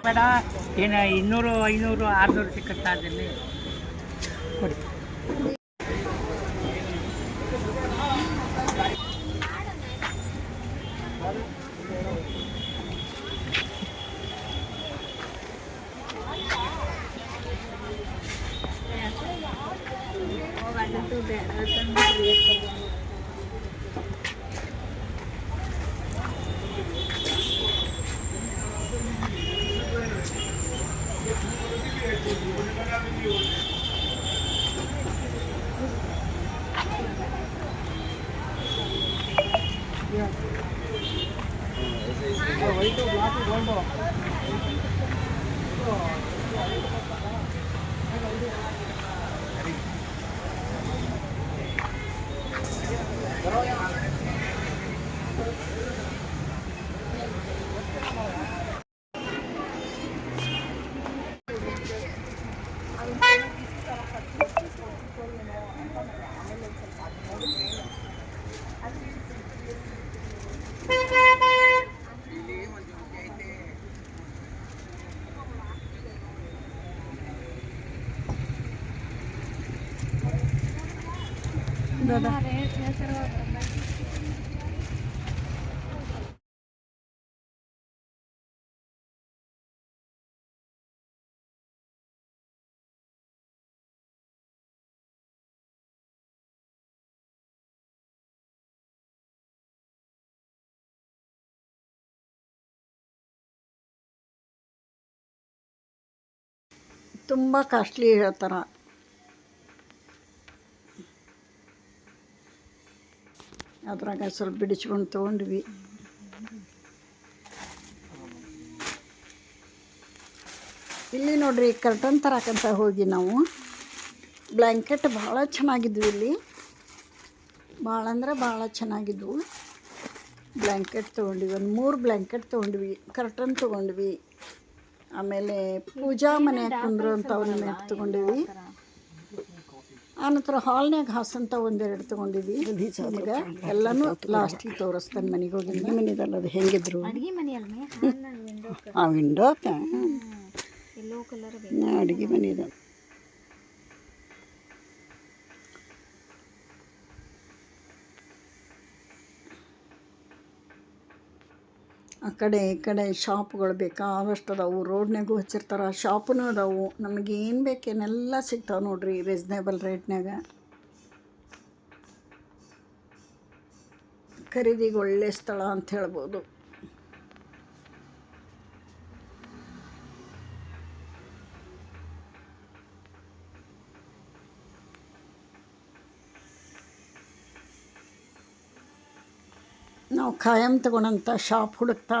ಬೇಡ ಏನು 200 500 600 ಸಿಕ್ಕತ್ತಾ ಅದರಲ್ಲಿ ಕೊಡಿ. ತುಂಬ ಕಾಸ್ಟ್ಲಿ ಹೇಳ್ತಾರೆ. ಅದ್ರಾಗ ಸ್ವಲ್ಪ ಬಿಡಿಸ್ಕೊಂಡು ತೊಗೊಂಡ್ವಿ. ಇಲ್ಲಿ ನೋಡ್ರಿ ಕರ್ಟನ್ ತರಕಂತ ಹೋಗಿ ನಾವು ಬ್ಲ್ಯಾಂಕೆಟ್ ಭಾಳ ಚೆನ್ನಾಗಿದ್ವು. ಇಲ್ಲಿ ಭಾಳ ಅಂದ್ರೆ ಭಾಳ ಚೆನ್ನಾಗಿದ್ವು. ಬ್ಲ್ಯಾಂಕೆಟ್ ತೊಗೊಂಡ್ವಿ, ಒಂದು 3 ಬ್ಲ್ಯಾಂಕೆಟ್ ತೊಗೊಂಡ್ವಿ, ಕರ್ಟನ್ ತೊಗೊಂಡ್ವಿ, ಆಮೇಲೆ ಪೂಜಾ ಮನೆಯಾಗ ಕುಂದ್ರು ಅಂತ ಒಂದು ಮ್ಯಾಟ್ ತೊಗೊಂಡಿವಿ. ಆನಂತರ ಹಾಲ್ನಾಗ ಹಾಸಂತ 1-2 ತೊಗೊಂಡಿವಿ. ನಿಮ್ಗೆ ಎಲ್ಲನೂ ಲಾಸ್ಟಿಗೆ ತೋರಿಸ್ತಾನೆ. ಮನೆಗೆ ಹೋಗಿ ಅಡುಗೆ ಮನೆದಲ್ಲ ಅದು ಹೆಂಗಿದ್ರು ಆ ವಿಂಡೋಕ ಅಡುಗೆ ಮನೆದ ಆ ಕಡೆ ಈ ಕಡೆ ಶಾಪ್ಗಳು ಬೇಕಾದಷ್ಟು ಅದಾವು. ರೋಡ್ನಾಗೂ ಹಚ್ಚಿರ್ತಾರೆ, ಶಾಪೂ ಅದಾವು. ನಮಗೇನು ಬೇಕೇನೆಲ್ಲ ಸಿಗ್ತಾವೆ ನೋಡ್ರಿ ರೀಸ್ನೇಬಲ್ ರೇಟ್ನಾಗ. ಖರೀದಿಗೆ ಒಳ್ಳೆ ಸ್ಥಳ ಅಂತ ಹೇಳ್ಬೋದು. ನಾವು ಖಾಯಂ ತೊಗೊಳಂಥ ಶಾಪ್ ಹುಡುಕ್ತಾ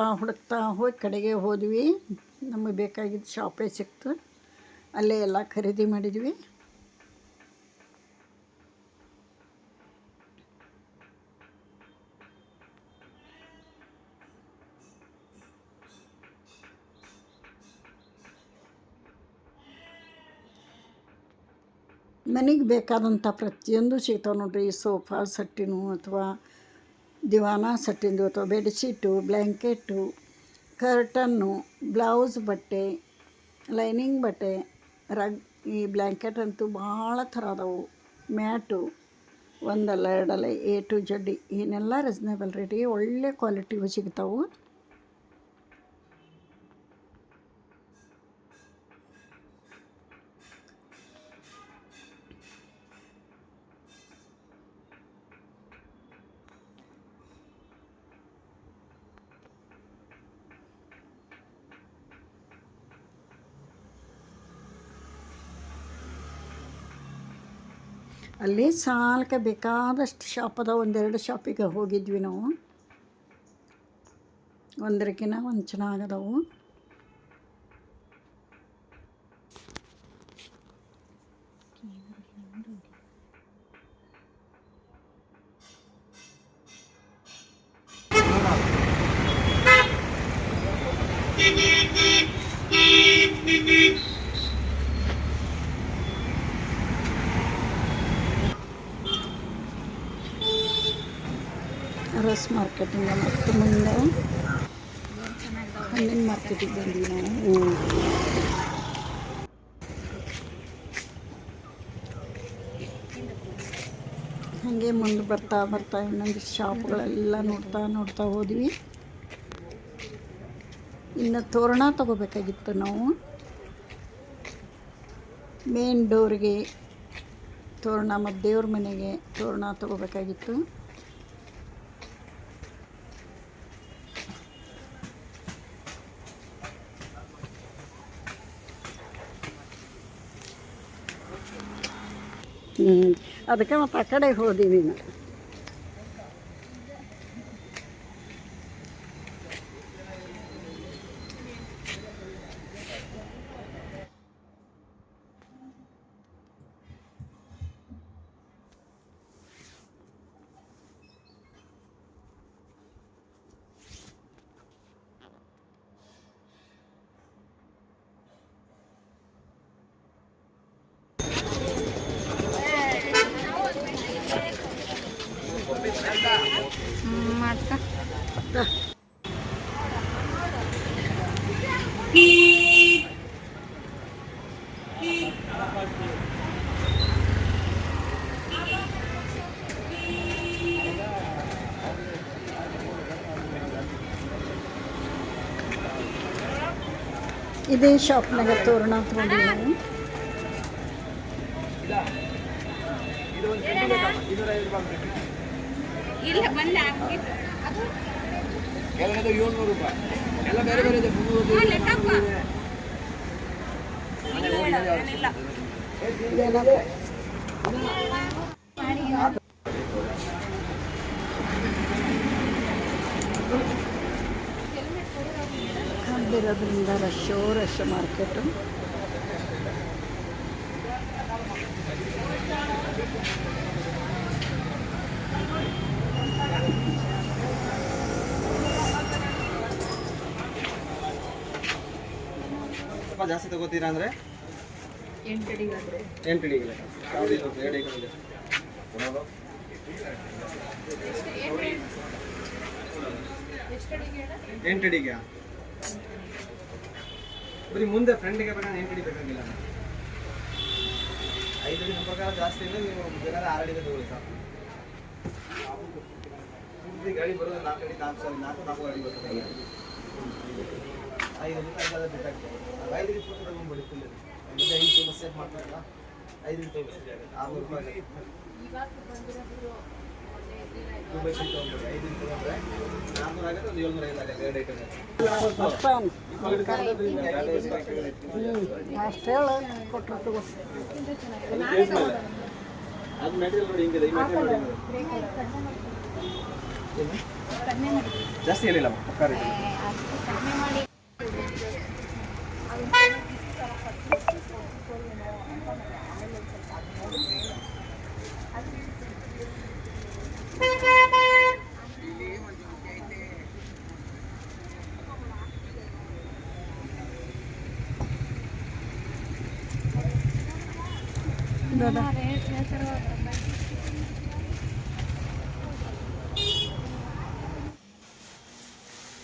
ಹೋಗಿ ಕಡೆಗೆ ಹೋದ್ವಿ. ನಮಗೆ ಬೇಕಾಗಿದ್ದ ಶಾಪೇ ಸಿಕ್ತು, ಅಲ್ಲೇ ಎಲ್ಲ ಖರೀದಿ ಮಾಡಿದ್ವಿ. ಮನೆಗೆ ಬೇಕಾದಂಥ ಪ್ರತಿಯೊಂದು ಸಿಗ್ತಾವೆ ನೋಡ್ರಿ. ಸೋಫಾ ಸೆಟ್ಟಿನೂ ಅಥವಾ ದಿವಾನ ಸೆಟ್ಟಿಂದು ಅಥವಾ ಬೆಡ್ಶೀಟು, ಬ್ಲ್ಯಾಂಕೆಟು, ಕರ್ಟನ್ನು, ಬ್ಲೌಸ್ ಬಟ್ಟೆ, ಲೈನಿಂಗ್ ಬಟ್ಟೆ, ರಗ್. ಈ ಬ್ಲ್ಯಾಂಕೆಟ್ ಅಂತೂ ಭಾಳ ಥರ ಅದಾವು. ಮ್ಯಾಟು ಒಂದಲ್ಲ ಎರಡಲ್ಲ A to Z ಏನೆಲ್ಲ ರೀಸ್ನೇಬಲ್ ರೇಟಿಗೆ ಒಳ್ಳೆ ಕ್ವಾಲಿಟಿವು ಸಿಗ್ತಾವೆ. ಅಲ್ಲಿ ಸಾಲಕ್ಕೆ ಬೇಕಾದಷ್ಟು ಶಾಪ್ ಅದಾವೆ. 1-2 ಶಾಪಿಗೆ ಹೋಗಿದ್ವಿ ನಾವು. ಒಂದರಕ್ಕಿಂತ ಒಂದು ಚೆನ್ನಾಗದವು. ಫ್ರೂಟ್ಸ್ ಮಾರ್ಕೆಟಿಂದ ಮತ್ತು ಮುಂದೆ ಹಣ್ಣಿನ ಮಾರ್ಕೆಟಿಗೆ ಬಂದ್ವಿ ನಾವು. ಹಾಗೆ ಮುಂದೆ ಬರ್ತಾ ಬರ್ತಾ ಇನ್ನೊಂದು ಶಾಪ್ಗಳೆಲ್ಲ ನೋಡ್ತಾ ಹೋದ್ವಿ. ಇನ್ನು ತೋರಣ ತೊಗೋಬೇಕಾಗಿತ್ತು ನಾವು. ಮೇನ್ ಡೋರ್ಗೆ ತೋರಣ ಮತ್ತು ದೇವ್ರ ಮನೆಗೆ ತೋರಣ ತೊಗೋಬೇಕಾಗಿತ್ತು. ಅದಕ್ಕೆ ಮತ್ತು ಆ ಕಡೆ ಹೋದೀವಿ ನಾವು. ಇದೇ ಶಾಪ್ನಾಗ ತೋರಣ ತೊಗೊಂಡು ನಾವು. ಇರೋದ್ರಿಂದ ರಶ್ ಮಾರ್ಕೆಟು. ಜಾಸ್ತಿ ತಗೋತೀರಾ ಅಂದ್ರೆ 8 ಅಡಿಗೆ 8 ಅಡಿಗೆ ಬರೀ ಮುಂದೆ ಫ್ರೆಂಡ್ಗೆ ಬೇಕಾದ್ರೆ 8 ಅಡಿ ಬೇಕಾಗಿಲ್ಲ. 5 ಅಡಿ ನಮ್ಮ ಪ್ರಕಾರ ಜಾಸ್ತಿ ಇಲ್ಲ. ನೀವು ಬೇಕಾದ್ರೆ 6 ಅಡಿಗೆ ತಗೊಳ್ಳಿ ಸಾಕು. ಗಾಡಿ ಬರೋದು 4 ಅಡಿ 4 ಅಡಿ ಬರ್ತದೆ. 5 ಅಡಿ ಬೇಕಾಗ್ತದೆ. 5 ಅಡಿ ತಗೊಂಡ್ಬಿಡಿ ಫುಲ್. ಮತ್ತೆ 5 ಸೆಟ್ ಮಾಡ್ತಾರಲ್ಲ 5 ಅಡಿ ತಗೊಳ್ಳಿ. 600 ರೂಪಾಯಿ. 2 ಬೈ 3 ತಗೊಂಡ್ಬಿಡಿ. 5 ಅಡಿ ತಗೊಂಡ್ರೆ 400 ಆಗುತ್ತೆ. ಒಂದು 700 ಇಲ್ಲ ಆಗುತ್ತೆ. 2 ಐಟಮ್ ಅಷ್ಟು ಹೇಳ ಕೊಟ್ಟರು ತಗೋ. ಅದು ಮೆಟೀರಿಯಲ್ ನೋಡಿ ಹಿಂಗಿದೆ. ಈ ಮೆಟೀರಿಯಲ್ ನೋಡಿ ಜಾಸ್ತಿ ಹೇಳಿಲ್ಲ ಪಕ್ಕ ರೇಟ್.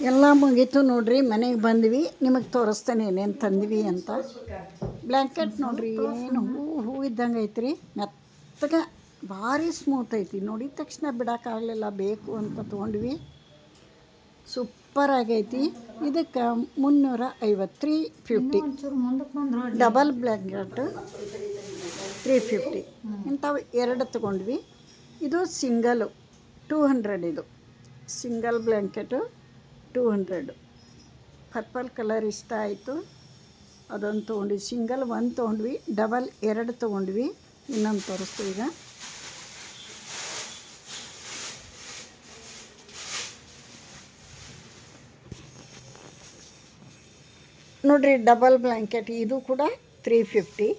ಎಲ್ಲ ಮುಗೀತು ನೋಡ್ರಿ. ಮನೆಗೆ ಬಂದ್ವಿ. ನಿಮಗೆ ತೋರಿಸ್ತೇನೆ ಏನೇನು ತಂದ್ವಿ ಅಂತ. ಬ್ಲ್ಯಾಂಕೆಟ್ ನೋಡ್ರಿ, ಏನು ಹೂ ಇದ್ದಂಗೆ ಐತ್ರಿ. ಮೆತ್ತಗೆ ಭಾರಿ ಸ್ಮೂತ್ ಐತಿ. ನೋಡಿದ ತಕ್ಷಣ ಬಿಡೋಕ್ಕಾಗಲಿಲ್ಲ, ಬೇಕು ಅಂತ ತೊಗೊಂಡ್ವಿ. ಸೂಪರ್ ಆಗೈತಿ. ಇದಕ್ಕೆ 350 350. Double blanket 350. ಇಂಥವು 2 ತೊಗೊಂಡ್ವಿ. ಇದು ಸಿಂಗಲು 200. ಇದು ಸಿಂಗಲ್ ಬ್ಲ್ಯಾಂಕೆಟು 200. ಪರ್ಪಲ್ ಕಲರ್ ಇಷ್ಟ ಆಯಿತು, ಅದೊಂದು ತೊಗೊಂಡ್ವಿ. ಸಿಂಗಲ್ 1 ತೊಗೊಂಡ್ವಿ, ಡಬಲ್ 2 ತೊಗೊಂಡ್ವಿ. ಇನ್ನೊಂದು ತೋರಿಸ್ತೀವಿ ಈಗ. ನೋಡ್ರಿ, ಡಬಲ್ ಬ್ಲ್ಯಾಂಕೆಟ್ ಇದು ಕೂಡ 350.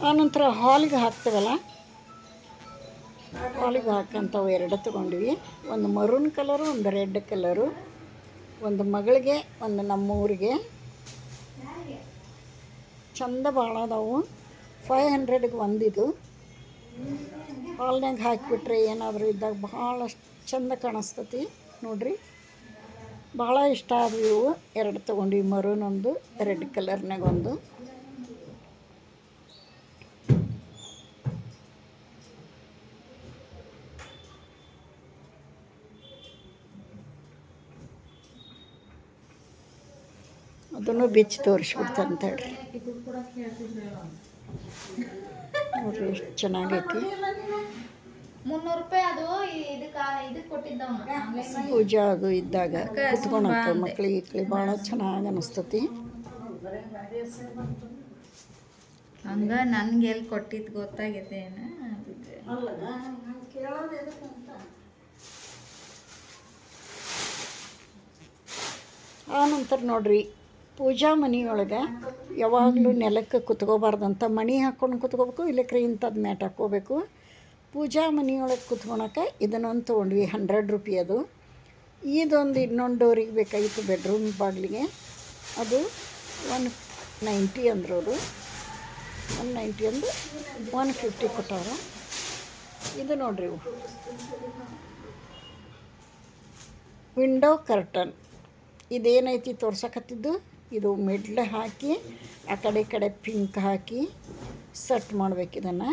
ಆನಂತರ ಹಾಲ್ಗೆ ಹಾಕ್ತೀವಲ್ಲ, ಹಾಲಿಗೆ ಹಾಕಂಥವು ಎರಡು ತೊಗೊಂಡ್ವಿ. ಒಂದು ಮರೂನ್ ಕಲರು, ಒಂದು ರೆಡ್ ಕಲರು. ಒಂದು ಮಗಳಿಗೆ, ಒಂದು ನಮ್ಮೂರಿಗೆ. ಚಂದ ಭಾಳ ಅದಾವು. 500ಗೆ ಒಂದಿದು. ಹಾಲ್ನಾಗ ಹಾಕಿಬಿಟ್ರೆ ಏನಾದರೂ ಇದ್ದಾಗ ಭಾಳ ಚಂದ ಕಾಣಿಸ್ತತಿ ನೋಡ್ರಿ. ಭಾಳ ಇಷ್ಟ ಆದವು ಇವು. ಎರಡು ತೊಗೊಂಡ್ವಿ, ಮರೂನ್ ಒಂದು, ರೆಡ್ ಕಲರ್ನಾಗ ಒಂದು. ಅದನ್ನು ಬಿಚ್ಚಿ ತೋರಿಸ್ಬಿಡ್ತಾರೆ ಅಂತ ಹೇಳ್ರಿ. ನೋಡ್ರಿ ಎಷ್ಟು ಚೆನ್ನಾಗೈತಿ. 300 ರೂಪಾಯಿ ಅದು ಇದಕ್ಕೆ ಕೊಟ್ಟಿದ್ದವನು ಪೂಜಾ ಅದು ಇದ್ದಾಗ ಕುತ್ಕೊಳಕ್ಕೆ ಮಕ್ಳಿಗೆ ಭಾಳ ಚೆನ್ನಾಗಿ ಅನಿಸ್ತತಿ. ಹಂಗ ನನ್ಗೆ ಎಲ್ಲಿ ಕೊಟ್ಟಿದ್ದು ಗೊತ್ತಾಗೈತೆ ಏನು. ಆ ನಂತರ ನೋಡ್ರಿ, ಪೂಜಾ ಮನೆಯೊಳಗೆ ಯಾವಾಗಲೂ ನೆಲಕ್ಕೆ ಕುತ್ಕೋಬಾರ್ದಂತ ಮಣಿ ಹಾಕ್ಕೊಂಡು ಕುತ್ಕೋಬೇಕು, ಇಲ್ಲಕ್ರೆ ಇಂಥದ್ದು ಮ್ಯಾಟ್ ಹಾಕ್ಕೋಬೇಕು. ಪೂಜಾ ಮನೆಯೊಳಗೆ ಕುತ್ಕೊಳಕ್ಕೆ ಇದನ್ನೊಂದು ತೊಗೊಂಡ್ವಿ, 100 ರೂಪಾಯಿ ಅದು. ಇದೊಂದು ಇನ್ನೊಂದು ಡೋರಿಗೆ ಬೇಕಾಗಿತ್ತು ಬೆಡ್ರೂಮ್ ಬಾಗಿಲಿಗೆ. ಅದು 190 ಅಂದರು ಅವರು. 190 ಅಂದು 150 ಕೊಟ್ಟಾರ. ಇದು ನೋಡ್ರಿ, ಇವು ವಿಂಡೋ ಕರ್ಟನ್. ಇದೇನೈತಿ ತೋರ್ಸಕತ್ತಿದ್ದು, ಇದು ಮಿಡ್ಲ್ ಹಾಕಿ ಆ ಕಡೆ ಈ ಕಡೆ ಪಿಂಕ್ ಹಾಕಿ ಸೆಟ್ ಮಾಡ್ಬೇಕು. ಇದನ್ನು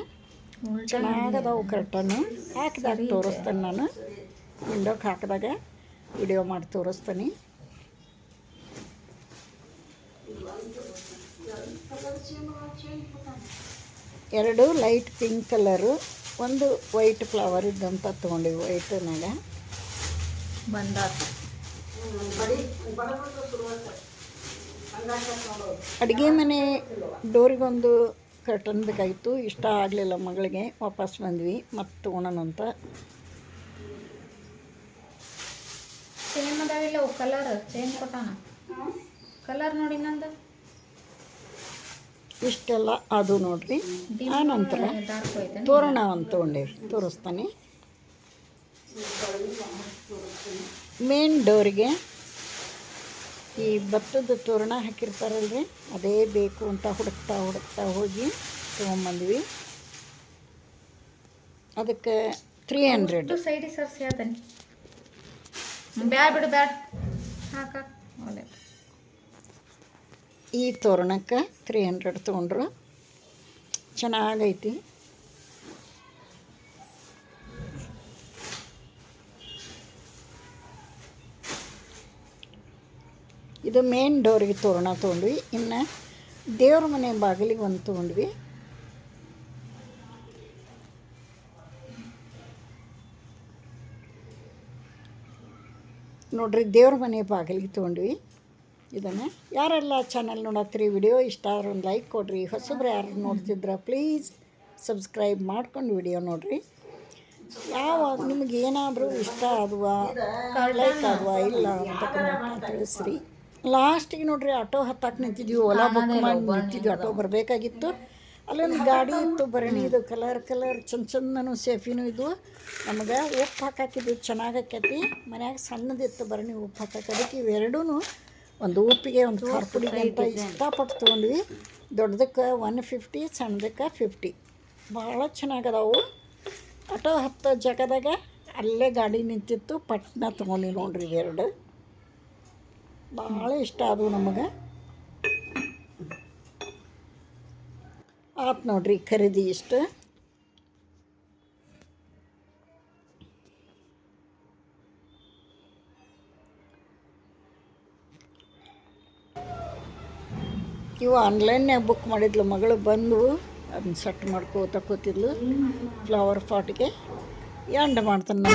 ಚೆನ್ನಾಗದಾವು ಕರ್ಟನ್ನು. ಹಾಕಿದಾಗ ತೋರಿಸ್ತೇನೆ ನಾನು. ವಿಂಡೋಗೆ ಹಾಕಿದಾಗ ವಿಡಿಯೋ ಮಾಡಿ ತೋರಿಸ್ತೀನಿ. ಎರಡು ಲೈಟ್ ಪಿಂಕ್ ಕಲರು, ಒಂದು ವೈಟ್ ಫ್ಲವರ್ ಇದ್ದಂಥ ತೊಗೊಂಡಿವಿ. ವೈಟ್ನಾಗ ಬಂದಾತು. ಅಡುಗೆ ಮನೆ ಡೋರಿಗೊಂದು ಕರ್ಟನ್ ಬೇಕಾಗಿತ್ತು. ಇಷ್ಟ ಆಗಲಿಲ್ಲ ಮಗಳಿಗೆ, ವಾಪಸ್ ಬಂದ್ವಿ. ಮತ್ತೆ ತೊಗೊಳೋಣ ಅಂತ. ಸೇಮ್ ಅದಾವಿಲ್ಲ ಅವು ಕಲರ್ ಚೇಂಜ್ ಕೊಟ್ಟಾನ. ಕಲರ್ ನೋಡಿ ನಂದು ಇಷ್ಟೆಲ್ಲ ಅದು ನೋಡ್ರಿ. ಆ ನಂತರ ಡಾರ್ಕ್ ಐತೆ. ತೋರಣ ಒಂದು ತೊಗೊಂಡೇವಿ, ತೋರಿಸ್ತಾನೆ. ಮೇನ್ ಡೋರಿಗೆ ಈ ಭತ್ತದ ತೋರಣ ಹಾಕಿರ್ತಾರಲ್ರಿ, ಅದೇ ಬೇಕು ಅಂತ ಹುಡುಕ್ತಾ ಹೋಗಿ ತೊಗೊಂಬಂದ್ವಿ. ಅದಕ್ಕೆ 300. ಸೈಡಿಗೆ ಸರ್ಸಿ ಹೇಳ್ತಾನೆ. ಬ್ಯಾಡ ಬಿಡು, ಬ್ಯಾಡ ಹಾಕ. ಒಳ್ಳೆ ಈ ತೋರಣಕ್ಕೆ 300 ತೊಗೊಂಡ್ರು. ಚೆನ್ನಾಗೈತಿ. ಇದು ಮೇನ್ ಡೋರಿಗೆ ತೋರಣ ತೊಗೊಂಡ್ವಿ. ಇನ್ನು ದೇವ್ರ ಮನೆ ಬಾಗಿಲಿಗೆ ಒಂದು ತೊಗೊಂಡ್ವಿ. ನೋಡ್ರಿ, ದೇವ್ರ ಮನೆ ಬಾಗಿಲಿಗೆ ತೊಗೊಂಡ್ವಿ. ಇದನ್ನು ಯಾರೆಲ್ಲ ಚಾನಲ್ ನೋಡತ್ತೀರಿ, ವಿಡಿಯೋ ಇಷ್ಟ ಆದ್ರೆ ಒಂದು ಲೈಕ್ ಕೊಡಿರಿ. ಹೊಸಬ್ರು ಯಾರು ನೋಡ್ತಿದ್ರೆ ಪ್ಲೀಸ್ ಸಬ್ಸ್ಕ್ರೈಬ್ ಮಾಡ್ಕೊಂಡು ವಿಡಿಯೋ ನೋಡಿರಿ. ನಿಮ್ಗೆ ಏನಾದರೂ ಇಷ್ಟ ಆದ್ವಾ, ಲೈಕ್ ಆದ್ವಾ ಇಲ್ಲ ಅಂತ ಕಮೆಂಟ್ ತಿಳಿಸ್ರಿ. ಲಾಸ್ಟಿಗೆ ನೋಡ್ರಿ, ಆಟೋ ಹತ್ತಕ್ಕೆ ನಿಂತಿದ್ವಿ. ಓಲಾ ಬುಕ್ ಮಾಡಿ ನಿಂತಿದ್ವಿ. ಆಟೋ ಬರಬೇಕಾಗಿತ್ತು. ಅಲ್ಲೊಂದು ಗಾಡಿ ಇತ್ತು, ಭರಣಿದು ಕಲರ್ ಚಂದನೂ ಸೇಫಿನೂ ಇದ್ವು. ನಮಗೆ ಉಪ್ಪು ಹಾಕಿದ್ದು ಚೆನ್ನಾಗಕ್ಕೈತಿ. ಮನ್ಯಾಗ ಸಣ್ಣದಿತ್ತು ಭರಣಿ ಉಪ್ಪು ಹಾಕಕ್ಕೆ. ಅದಕ್ಕೆ ಇವೆರಡೂ ಒಂದು ಉಪ್ಪಿಗೆ ಒಂದು ಖಾರ ಪುಡಿಗೆ ಅಂತ ಇಷ್ಟಪಟ್ಟು ತೊಗೊಂಡ್ವಿ. ದೊಡ್ಡದಕ್ಕೆ 150, ಸಣ್ಣದಕ್ಕೆ 50. ಭಾಳ ಚೆನ್ನಾಗದಾವು. ಆಟೋ ಹತ್ತೋ ಜಾಗದಾಗ ಅಲ್ಲೇ ಗಾಡಿ ನಿಂತಿತ್ತು. ಪಟ್ನ ತೊಗೊಂಡು ನೋಡ್ರಿ ಇವೆರಡು. ಭಾಳ ಇಷ್ಟ ಆದವು ನಮಗೆ. ಆತು ನೋಡ್ರಿ ಖರೀದಿ ಇಷ್ಟು. ಇವು ಆನ್ಲೈನ್ಯಾಗ ಬುಕ್ ಮಾಡಿದ್ಲು ಮಗಳು. ಬಂದು ಅದನ್ನ ಸೆಟ್ ಮಾಡ್ಕೋತ ಕೂತಿದ್ಲು ಫ್ಲವರ್ ಪಾಟ್ಗೆ. ಎಂಡ್ ಮಾಡ್ತಾನೆ.